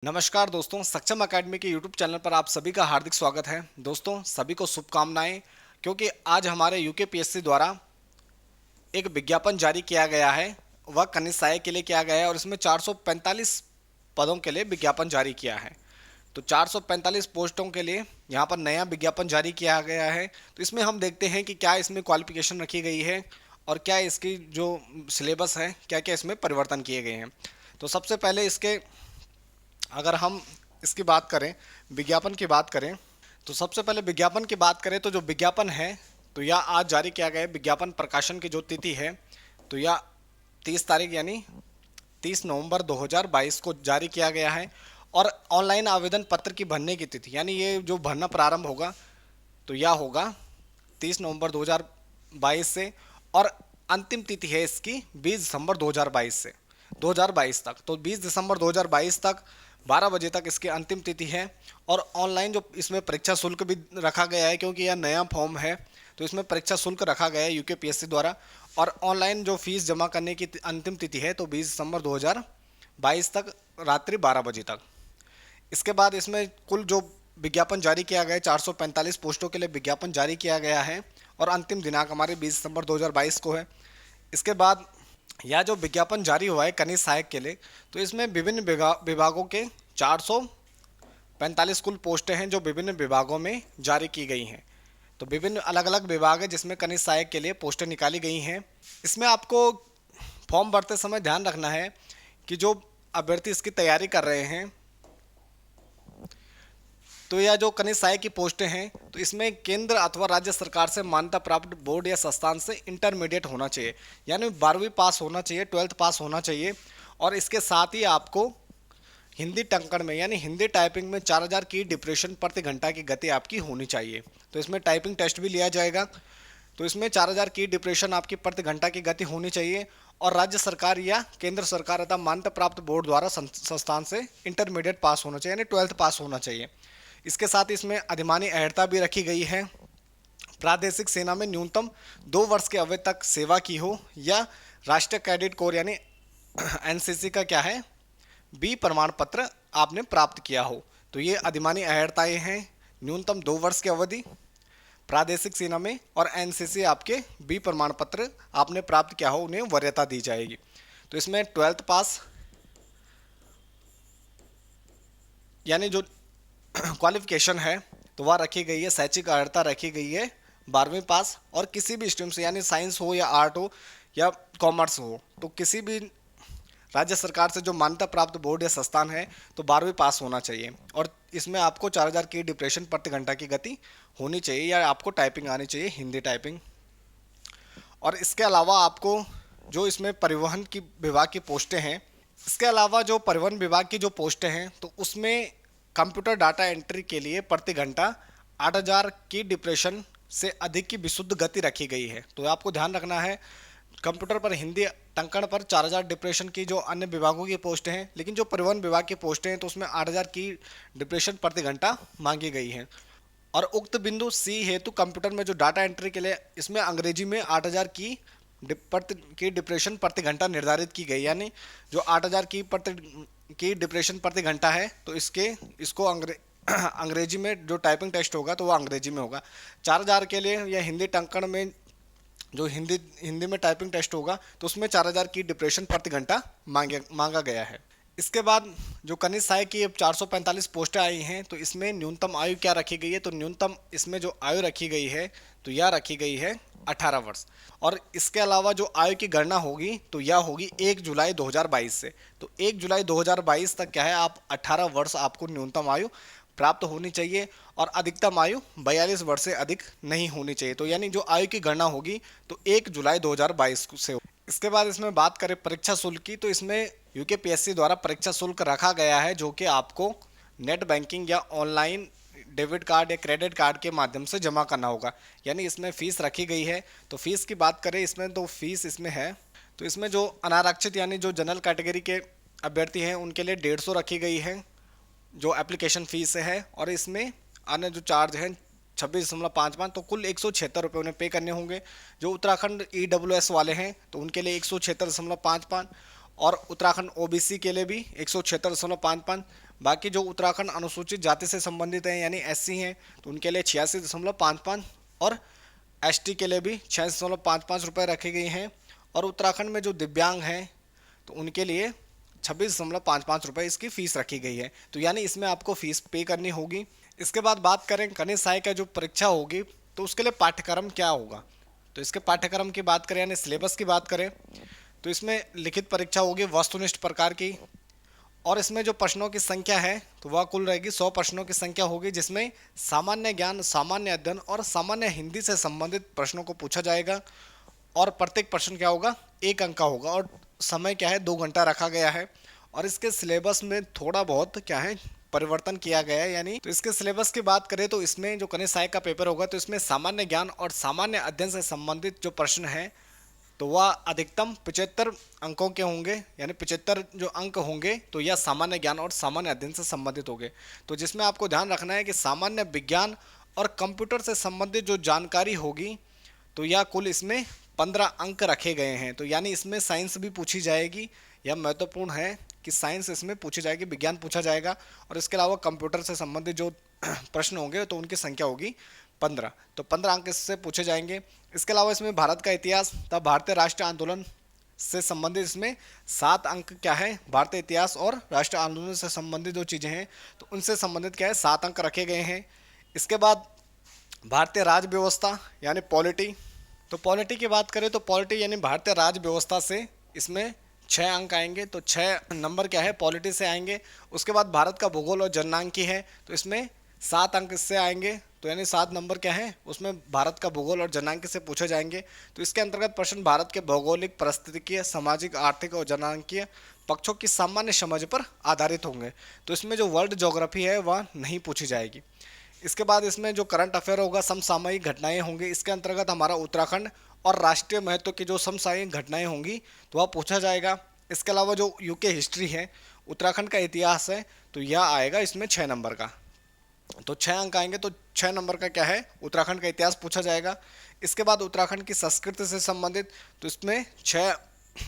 नमस्कार दोस्तों, सक्षम एकेडमी के यूट्यूब चैनल पर आप सभी का हार्दिक स्वागत है। दोस्तों सभी को शुभकामनाएं, क्योंकि आज हमारे यूकेपीएससी द्वारा एक विज्ञापन जारी किया गया है। वह कनिष्ठ सहायक के लिए किया गया है और इसमें 445 पदों के लिए विज्ञापन जारी किया है। तो 445 पोस्टों के लिए यहाँ पर नया विज्ञापन जारी किया गया है। तो इसमें हम देखते हैं कि क्या इसमें क्वालिफिकेशन रखी गई है और क्या इसकी जो सिलेबस है, क्या क्या इसमें परिवर्तन किए गए हैं। तो सबसे पहले इसके अगर हम इसकी बात करें, विज्ञापन की बात करें, तो सबसे पहले विज्ञापन की बात करें तो जो विज्ञापन है तो यह आज जारी किया गया है। विज्ञापन प्रकाशन की जो तिथि है तो यह 30 तारीख यानी 30 नवंबर 2022 को जारी किया गया है। और ऑनलाइन आवेदन पत्र की भरने की तिथि यानी ये जो भरना प्रारंभ होगा तो यह होगा 30 नवंबर 2022 से, और अंतिम तिथि है इसकी 20 दिसंबर 2022 तक। तो 20 दिसंबर 2022 तक 12 बजे तक इसकी अंतिम तिथि है। और ऑनलाइन जो इसमें परीक्षा शुल्क भी रखा गया है, क्योंकि यह नया फॉर्म है तो इसमें परीक्षा शुल्क रखा गया है यूकेपीएससी द्वारा। और ऑनलाइन जो फीस जमा करने की अंतिम तिथि है तो 20 दिसंबर 2022 तक रात्रि 12 बजे तक। इसके बाद इसमें कुल जो विज्ञापन जारी किया गया है, 445 पोस्टों के लिए विज्ञापन जारी किया गया है और अंतिम दिनांक हमारे 20 दिसंबर 2022 को है। इसके बाद यह जो विज्ञापन जारी हुआ है कनिष्ठ सहायक के लिए, तो इसमें विभिन्न विभागों के 445 कुल पोस्टें हैं जो विभिन्न विभागों में जारी की गई हैं। तो विभिन्न अलग अलग विभाग है जिसमें कनिष्ठ सहायक के लिए पोस्टें निकाली गई हैं। इसमें आपको फॉर्म भरते समय ध्यान रखना है कि जो अभ्यर्थी इसकी तैयारी कर रहे हैं, तो यह जो कनिष्ठ सहायक की पोस्टें हैं तो इसमें केंद्र अथवा राज्य सरकार से मान्यता प्राप्त बोर्ड या संस्थान से इंटरमीडिएट होना चाहिए, यानी 12वीं पास होना चाहिए, 12th पास होना चाहिए। और इसके साथ ही आपको हिंदी टंकण में यानी हिंदी टाइपिंग में 4000 की डिप्रेशन प्रति घंटा की गति आपकी होनी चाहिए। तो इसमें टाइपिंग टेस्ट भी लिया जाएगा। तो इसमें 4000 की डिप्रेशन आपकी प्रति घंटा की गति होनी चाहिए और राज्य सरकार या केंद्र सरकार तथा मान्यता प्राप्त बोर्ड द्वारा संस्थान से इंटरमीडिएट पास होना चाहिए, यानी 12th पास होना चाहिए। इसके साथ इसमें अधिमानी अहर्ता भी रखी गई है। प्रादेशिक सेना में न्यूनतम 2 वर्ष के अवधि तक सेवा की हो या राष्ट्रीय कैडेट कोर यानी एनसीसी का क्या है बी प्रमाण पत्र आपने प्राप्त किया हो। तो ये अधिमानी अहर्ताएँ हैं। न्यूनतम 2 वर्ष की अवधि प्रादेशिक सेना में और एनसीसी आपके बी प्रमाण पत्र आपने प्राप्त किया हो, उन्हें वरीयता दी जाएगी। तो इसमें 12th पास यानी जो क्वालिफिकेशन है तो वह रखी गई है, शैक्षिक अर्हता रखी गई है 12वीं पास, और किसी भी स्ट्रीम से यानी साइंस हो या आर्ट हो या कॉमर्स हो, तो किसी भी राज्य सरकार से जो मान्यता प्राप्त बोर्ड या संस्थान है तो 12वीं पास होना चाहिए। और इसमें आपको 4000 की डिप्रेशन प्रति घंटा की गति होनी चाहिए या आपको टाइपिंग आनी चाहिए, हिंदी टाइपिंग। और इसके अलावा आपको जो इसमें परिवहन की विभाग की पोस्टें हैं, इसके अलावा जो परिवहन विभाग की जो पोस्टें हैं तो उसमें कंप्यूटर डाटा एंट्री के लिए प्रति घंटा 8000 की डिप्रेशन से अधिक की विशुद्ध गति रखी गई है। तो आपको ध्यान रखना है, कंप्यूटर पर हिंदी टंकण पर 4000 डिप्रेशन की जो अन्य विभागों की पोस्टें हैं, लेकिन जो परिवहन विभाग की पोस्टें हैं तो उसमें 8000 की डिप्रेशन प्रति घंटा मांगी गई है। और उक्त बिंदु सी हेतु कंप्यूटर में जो डाटा एंट्री के लिए इसमें अंग्रेजी में 8000 की डिप्रेशन प्रति घंटा निर्धारित की गई, यानी जो 8000 की डिप्रेशन प्रति घंटा है तो इसको अंग्रेजी में जो टाइपिंग टेस्ट होगा तो वो अंग्रेजी में होगा। 4000 के लिए या हिंदी टंकण में जो हिंदी में टाइपिंग टेस्ट होगा तो उसमें 4000 की डिप्रेशन प्रति घंटा मांगा गया है। इसके बाद जो कनिष्ठ सहायक की 445 पोस्टें आई हैं तो इसमें न्यूनतम आयु क्या रखी गई है, तो न्यूनतम इसमें जो आयु रखी गई है तो यह रखी गई है 18 वर्ष। और इसके अलावा जो आयु की गणना होगी तो यह होगी 1 जुलाई 2022 से। तो 1 जुलाई 2022 तक क्या है, आप 18 वर्ष आपको न्यूनतम आयु प्राप्त होनी चाहिए और अधिकतम आयु 42 वर्ष से अधिक नहीं होनी चाहिए। तो यानी जो आयु की गणना होगी तो 1 जुलाई 2022 से। इसके बाद इसमें बात करें परीक्षा शुल्क की, तो इसमें यूकेपीएससी द्वारा परीक्षा शुल्क रखा गया है जो कि आपको नेट बैंकिंग या ऑनलाइन डेबिट कार्ड या क्रेडिट कार्ड के माध्यम से जमा करना होगा, यानी इसमें फ़ीस रखी गई है। तो फीस की बात करें इसमें तो फीस इसमें है, तो इसमें जो अनारक्षित यानी जो जनरल कैटेगरी के अभ्यर्थी हैं उनके लिए 150 रखी गई है जो एप्लीकेशन फ़ीस है। और इसमें अन्य जो चार्ज हैं 26.55, तो कुल 176 रुपये उन्हें पे करने होंगे। जो उत्तराखंड EWS वाले हैं तो उनके लिए 176.55 और उत्तराखंड OBC के लिए भी 176.55, बाकी जो उत्तराखंड अनुसूचित जाति से संबंधित हैं यानी एससी हैं तो उनके लिए 86.55 और एसटी के लिए भी 86.55 रुपये रखे गए हैं। और उत्तराखंड में जो दिव्यांग हैं तो उनके लिए 26.55 रुपये इसकी फ़ीस रखी गई है। तो यानी इसमें आपको फ़ीस पे करनी होगी। इसके बाद बात करें कनिष्ठ सहायक का जो परीक्षा होगी तो उसके लिए पाठ्यक्रम क्या होगा। तो इसके पाठ्यक्रम की बात करें यानी सिलेबस की बात करें तो इसमें लिखित परीक्षा होगी वस्तुनिष्ठ प्रकार की, और इसमें जो प्रश्नों की संख्या है तो वह कुल रहेगी 100 प्रश्नों की संख्या होगी, जिसमें सामान्य ज्ञान, सामान्य अध्ययन और सामान्य हिंदी से संबंधित प्रश्नों को पूछा जाएगा। और प्रत्येक प्रश्न क्या होगा, 1 अंक का होगा, और समय क्या है 2 घंटा रखा गया है। और इसके सिलेबस में थोड़ा बहुत क्या है परिवर्तन किया गया है। यानी तो इसके सिलेबस की बात करें तो इसमें जो कनिष्ठ सहायक का पेपर होगा तो इसमें सामान्य ज्ञान और सामान्य अध्ययन से संबंधित जो प्रश्न हैं तो वह अधिकतम 75 अंकों के होंगे, यानी 75 जो अंक होंगे तो यह सामान्य ज्ञान और सामान्य अध्ययन से संबंधित होंगे। तो जिसमें आपको ध्यान रखना है कि सामान्य विज्ञान और कंप्यूटर से संबंधित जो जानकारी होगी तो यह कुल इसमें 15 अंक रखे गए हैं। तो यानी इसमें साइंस भी पूछी जाएगी, यह महत्वपूर्ण है कि साइंस इसमें पूछी जाएगी, विज्ञान पूछा जाएगा, और इसके अलावा कंप्यूटर से संबंधित जो प्रश्न होंगे तो उनकी संख्या होगी 15। तो 15 अंक इससे पूछे जाएंगे। इसके अलावा इसमें भारत का इतिहास तथा भारतीय राष्ट्रीय आंदोलन से संबंधित इसमें 7 अंक क्या है, भारतीय इतिहास और राष्ट्रीय आंदोलन से संबंधित जो चीज़ें हैं तो उनसे संबंधित क्या है 7 अंक रखे गए हैं। इसके बाद भारतीय राज व्यवस्था यानी पॉलिटी, तो पॉलिटी की बात करें तो पॉलिटी यानी भारतीय राज व्यवस्था से इसमें 6 अंक आएंगे। तो 6 नंबर क्या है पॉलिटी से आएंगे। उसके बाद भारत का भूगोल और जननांकी है तो इसमें 7 अंक इससे आएंगे। तो यानी 7 नंबर क्या है उसमें भारत का भूगोल और जनांक से पूछे जाएंगे। तो इसके अंतर्गत प्रश्न भारत के भौगोलिक, पारिस्थितिकीय, सामाजिक, आर्थिक और जनांकीय पक्षों की सामान्य समझ पर आधारित होंगे। तो इसमें जो वर्ल्ड ज्योग्राफी है वह नहीं पूछी जाएगी। इसके बाद इसमें जो करंट अफेयर होगा, समसामयिक घटनाएं होंगी। इसके अंतर्गत हमारा उत्तराखंड और राष्ट्रीय महत्व की जो समसामयिक घटनाएं होंगी तो वह पूछा जाएगा। इसके अलावा जो यूके हिस्ट्री है, उत्तराखंड का इतिहास है तो यह आएगा इसमें 6 नंबर का। तो 6 अंक आएंगे। तो 6 नंबर का क्या है उत्तराखंड का इतिहास पूछा जाएगा। इसके बाद उत्तराखंड की संस्कृति से संबंधित तो इसमें 6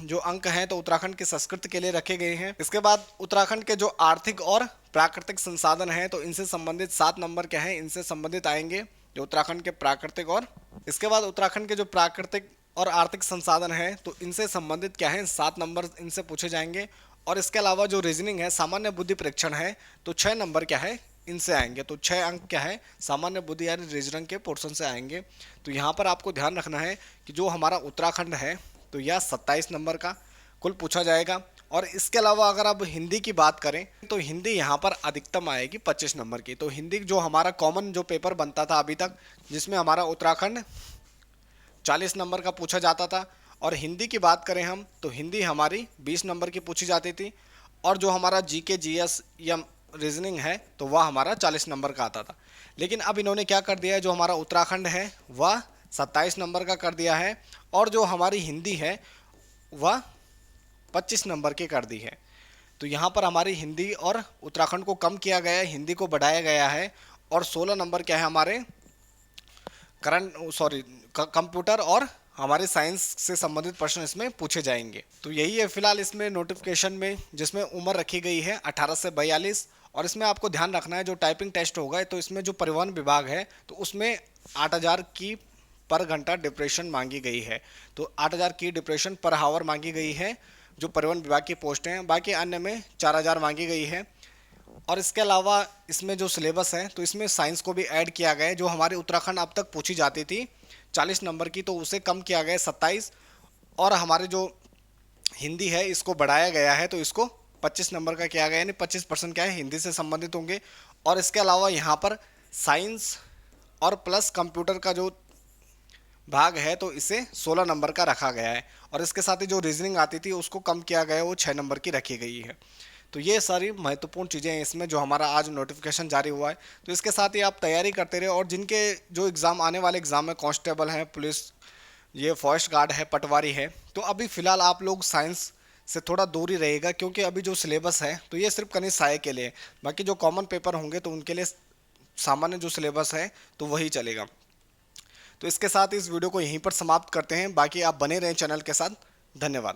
जो अंक हैं तो उत्तराखंड की संस्कृति के लिए रखे गए हैं। इसके बाद उत्तराखंड के जो आर्थिक और प्राकृतिक संसाधन हैं तो इनसे संबंधित 7 नंबर क्या है इनसे संबंधित आएंगे, जो उत्तराखंड के प्राकृतिक और इसके बाद उत्तराखंड के जो प्राकृतिक और आर्थिक संसाधन हैं तो इनसे संबंधित क्या है 7 नंबर इनसे पूछे जाएंगे। और इसके अलावा जो रीजनिंग है, सामान्य बुद्धि परीक्षण है तो 6 नंबर क्या है इनसे आएंगे। तो 6 अंक क्या है सामान्य बुद्धि यानी रीजनिंग के पोर्शन से आएंगे। तो यहाँ पर आपको ध्यान रखना है कि जो हमारा उत्तराखंड है तो यह 27 नंबर का कुल पूछा जाएगा। और इसके अलावा अगर आप हिंदी की बात करें तो हिंदी यहाँ पर अधिकतम आएगी 25 नंबर की। तो हिंदी जो हमारा कॉमन जो पेपर बनता था अभी तक, जिसमें हमारा उत्तराखंड 40 नंबर का पूछा जाता था, और हिंदी की बात करें हम तो हिंदी हमारी 20 नंबर की पूछी जाती थी। और जो हमारा जीके, जीएस या रीजनिंग है तो वह हमारा 40 नंबर का आता था। लेकिन अब इन्होंने क्या कर दिया है, जो हमारा उत्तराखंड है वह 27 नंबर का कर दिया है, और जो हमारी हिंदी है वह 25 नंबर की कर दी है। तो यहाँ पर हमारी हिंदी और उत्तराखंड को कम किया गया है, हिंदी को बढ़ाया गया है। और 16 नंबर क्या है हमारे कंप्यूटर और हमारे साइंस से संबंधित प्रश्न इसमें पूछे जाएंगे। तो यही है फिलहाल इसमें नोटिफिकेशन में, जिसमें उम्र रखी गई है 18 से 42। और इसमें आपको ध्यान रखना है जो टाइपिंग टेस्ट होगा तो इसमें जो परिवहन विभाग है तो उसमें 8000 की पर घंटा डिप्रेशन मांगी गई है। तो 8000 की डिप्रेशन पर हावर मांगी गई है जो परिवहन विभाग की पोस्टें हैं। बाकी अन्य में 4000 मांगी गई है। और इसके अलावा इसमें जो सिलेबस है तो इसमें साइंस को भी ऐड किया गया है। जो हमारे उत्तराखंड अब तक पूछी जाती थी 40 नंबर की तो उसे कम किया गया है 27। और हमारे जो हिंदी है इसको बढ़ाया गया है तो इसको 25 नंबर का किया गया, यानी 25% क्या है हिंदी से संबंधित होंगे। और इसके अलावा यहाँ पर साइंस और प्लस कंप्यूटर का जो भाग है तो इसे 16 नंबर का रखा गया है। और इसके साथ ही जो रीजनिंग आती थी उसको कम किया गया है, वो 6 नंबर की रखी गई है। तो ये सारी महत्वपूर्ण चीज़ें हैं इसमें जो हमारा आज नोटिफिकेशन जारी हुआ है। तो इसके साथ ही आप तैयारी करते रहे, और जिनके जो एग्ज़ाम आने वाले एग्ज़ाम है, कांस्टेबल है, पुलिस, ये फॉरेस्ट गार्ड है, पटवारी है, तो अभी फ़िलहाल आप लोग साइंस से थोड़ा दूर ही रहेगा, क्योंकि अभी जो सिलेबस है तो ये सिर्फ कनिष्ठ सहायक के लिए। बाकी जो कॉमन पेपर होंगे तो उनके लिए सामान्य जो सिलेबस है तो वही चलेगा। तो इसके साथ इस वीडियो को यहीं पर समाप्त करते हैं। बाकी आप बने रहें चैनल के साथ। धन्यवाद।